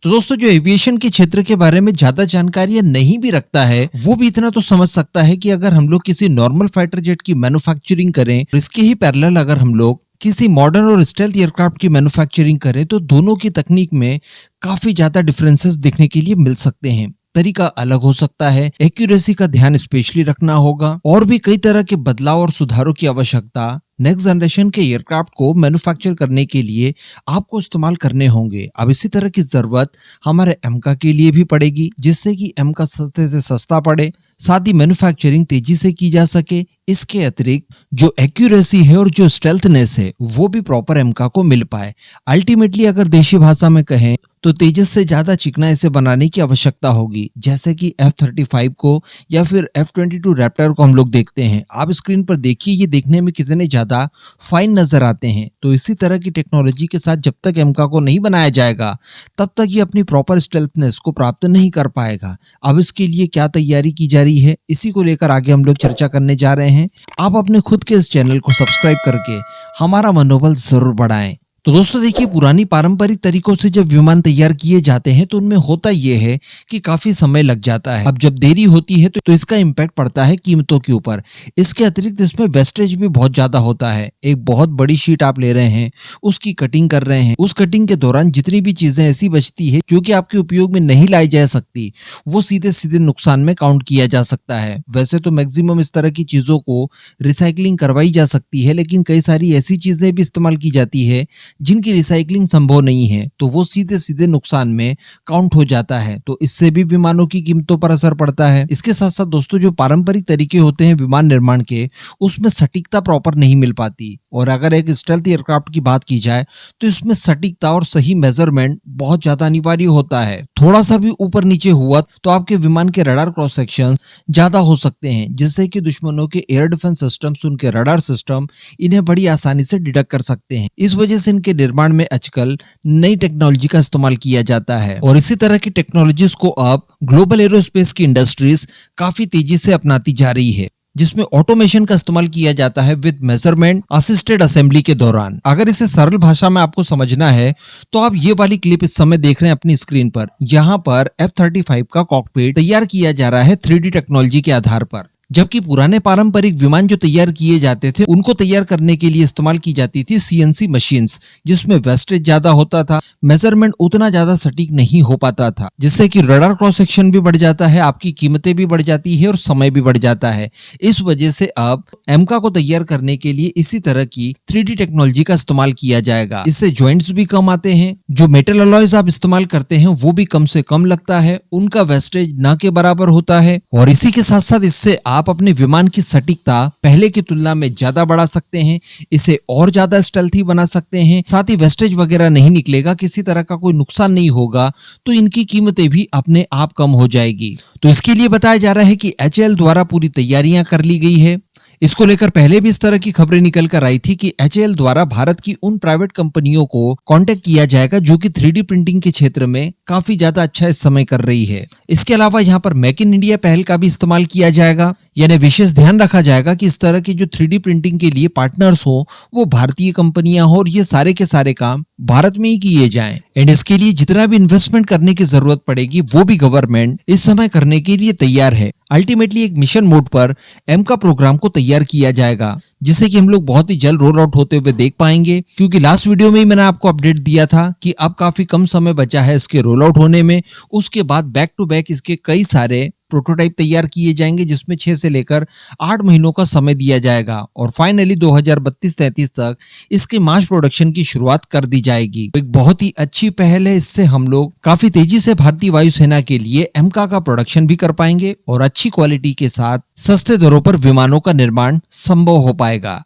तो दोस्तों, जो एविएशन के क्षेत्र के बारे में ज्यादा जानकारी नहीं भी रखता है, वो भी इतना तो समझ सकता है कि अगर हम लोग किसी नॉर्मल फाइटर जेट की मैन्युफैक्चरिंग करें, तो इसके ही पैरेलल अगर हम लोग किसी मॉडर्न और स्टेल्थ एयरक्राफ्ट की मैन्युफैक्चरिंग करें, तो दोनों की तकनीक में काफी ज्यादा डिफरेंसेस देखने के लिए मिल सकते हैं। तरीका अलग हो सकता है, एक्यूरेसी का ध्यान स्पेशली रखना होगा और भी कई तरह के बदलाव और सुधारों की आवश्यकता नेक्स्ट जनरेशन के एयरक्राफ्ट को मैन्युफैक्चर करने के लिए आपको इस्तेमाल करने होंगे। अब इसी तरह की जरूरत हमारे एमका के लिए भी पड़ेगी, जिससे कि एमका सस्ते से सस्ता पड़े, साथ ही मैन्युफैक्चरिंग तेजी से की जा सके। इसके अतिरिक्त जो एक्यूरेसी है और जो स्टेल्थनेस है वो भी प्रॉपर एमका को मिल पाए। अल्टीमेटली अगर देशी भाषा में कहें तो तेजस से ज्यादा चिकना इसे बनाने की आवश्यकता होगी, जैसे कि F-35 को या फिर F-22 रैप्टर को हम लोग देखते हैं। आप स्क्रीन पर देखिए, ये देखने में कितने ज्यादा फाइन नजर आते हैं। तो इसी तरह की टेक्नोलॉजी के साथ जब तक एमका को नहीं बनाया जाएगा, तब तक ये अपनी प्रॉपर स्टेल्थनेस को प्राप्त नहीं कर पाएगा। अब इसके लिए क्या तैयारी की जा रही है, इसी को लेकर आगे हम लोग चर्चा करने जा रहे हैं। आप अपने खुद के इस चैनल को सब्सक्राइब करके हमारा मनोबल जरूर बढ़ाएं। तो दोस्तों देखिए, पुरानी पारंपरिक तरीकों से जब विमान तैयार किए जाते हैं तो उनमें होता यह है कि काफी समय लग जाता है। अब जब देरी होती है तो इसका इम्पैक्ट पड़ता है कीमतों के ऊपर। इसके अतिरिक्त इसमें वेस्टेज भी बहुत ज्यादा होता है। एक बहुत बड़ी शीट आप ले रहे हैं, उसकी कटिंग कर रहे हैं, उस कटिंग के दौरान जितनी भी चीजें ऐसी बचती है जो कि आपके उपयोग में नहीं लाई जा सकती, वो सीधे सीधे नुकसान में काउंट किया जा सकता है। वैसे तो मैक्सिमम इस तरह की चीजों को रिसाइकलिंग करवाई जा सकती है, लेकिन कई सारी ऐसी चीजें भी इस्तेमाल की जाती है जिनकी रिसाइकलिंग संभव नहीं है, तो वो सीधे सीधे नुकसान में काउंट हो जाता है। तो इससे भी विमानों की कीमतों पर असर पड़ता है। इसके साथ साथ दोस्तों, जो पारंपरिक तरीके होते हैं विमान निर्माण के, उसमें सटीकता प्रॉपर नहीं मिल पाती। और अगर एक स्टेल्थ एयरक्राफ्ट की बात की जाए तो इसमें सटीकता और सही मेजरमेंट बहुत ज्यादा अनिवार्य होता है। थोड़ा सा भी ऊपर नीचे हुआ तो आपके विमान के रडार क्रॉस सेक्शन ज्यादा हो सकते हैं, जिससे कि दुश्मनों के एयर डिफेंस सिस्टम्स, उनके रडार सिस्टम इन्हें बड़ी आसानी से डिटेक्ट कर सकते हैं। इस वजह से इनके निर्माण में आजकल नई टेक्नोलॉजी का इस्तेमाल किया जाता है और इसी तरह की टेक्नोलॉजीज को अब ग्लोबल एरोस्पेस की इंडस्ट्रीज काफी तेजी से अपनाती जा रही है, जिसमें ऑटोमेशन का इस्तेमाल किया जाता है विद मेजरमेंट असिस्टेड असेंबली के दौरान। अगर इसे सरल भाषा में आपको समझना है तो आप ये वाली क्लिप इस समय देख रहे हैं अपनी स्क्रीन पर। यहाँ पर F-35 का कॉकपिट तैयार किया जा रहा है 3D टेक्नोलॉजी के आधार पर, जबकि पुराने पारंपरिक विमान जो तैयार किए जाते थे उनको तैयार करने के लिए इस्तेमाल की जाती थी CNC मशीन्स, जिसमें वेस्टेज ज्यादा होता था, मेजरमेंट उतना ज्यादा सटीक नहीं हो पाता था, जिससे कि रडार क्रॉस सेक्शन भी बढ़ जाता है, आपकी कीमतें भी बढ़ जाती है और समय भी बढ़ जाता है। इस वजह से अब एमका को तैयार करने के लिए इसी तरह की 3D टेक्नोलॉजी का इस्तेमाल किया जाएगा। इससे ज्वाइंट्स भी कम आते हैं, जो मेटल अलॉयज आप इस्तेमाल करते हैं वो भी कम से कम लगता है, उनका वेस्टेज ना के बराबर होता है और इसी के साथ साथ इससे आप अपने विमान की सटीकता पहले की तुलना में ज्यादा बढ़ा सकते हैं, इसे और ज्यादा स्टेल्थी बना सकते हैं, साथ ही वेस्टेज वगैरह नहीं निकलेगा, किसी तरह का कोई नुकसान नहीं होगा, तो इनकी कीमतें भी अपने आप कम हो जाएगी। तो इसके लिए बताया जा रहा है कि HAL द्वारा पूरी तैयारियां कर ली गई है। इसको लेकर पहले भी इस तरह की खबरें निकल कर आई थी कि HAL द्वारा भारत की उन प्राइवेट कंपनियों को कांटेक्ट किया जाएगा जो कि 3D प्रिंटिंग के क्षेत्र में काफी ज्यादा अच्छा इस समय कर रही है। इसके अलावा यहाँ पर मेक इन इंडिया पहल का भी इस्तेमाल किया जाएगा, यानी विशेष ध्यान रखा जाएगा कि इस तरह की जो 3D प्रिंटिंग के लिए पार्टनर्स हो वो भारतीय कंपनियां हो और ये सारे के सारे काम भारत में ही किए जाएं। एंड इसके लिए जितना भी इन्वेस्टमेंट करने की जरूरत पड़ेगी वो भी गवर्नमेंट इस समय करने के लिए तैयार है। अल्टीमेटली एक मिशन मोड पर एमका प्रोग्राम को तैयार किया जाएगा, जिसे कि हम लोग बहुत ही जल्द रोल आउट होते हुए देख पाएंगे, क्योंकि लास्ट वीडियो में ही मैंने आपको अपडेट दिया था कि अब काफी कम समय बचा है इसके रोल आउट होने में। उसके बाद बैक टू बैक इसके कई सारे प्रोटोटाइप तैयार किए जाएंगे, जिसमें 6 से लेकर 8 महीनों का समय दिया जाएगा और फाइनली 2032-33 तक इसके मास प्रोडक्शन की शुरुआत कर दी जाएगी। एक बहुत ही अच्छी पहल है, इससे हम लोग काफी तेजी से भारतीय वायुसेना के लिए एमका का प्रोडक्शन भी कर पाएंगे और अच्छी क्वालिटी के साथ सस्ते दरों पर विमानों का निर्माण संभव हो पाएगा।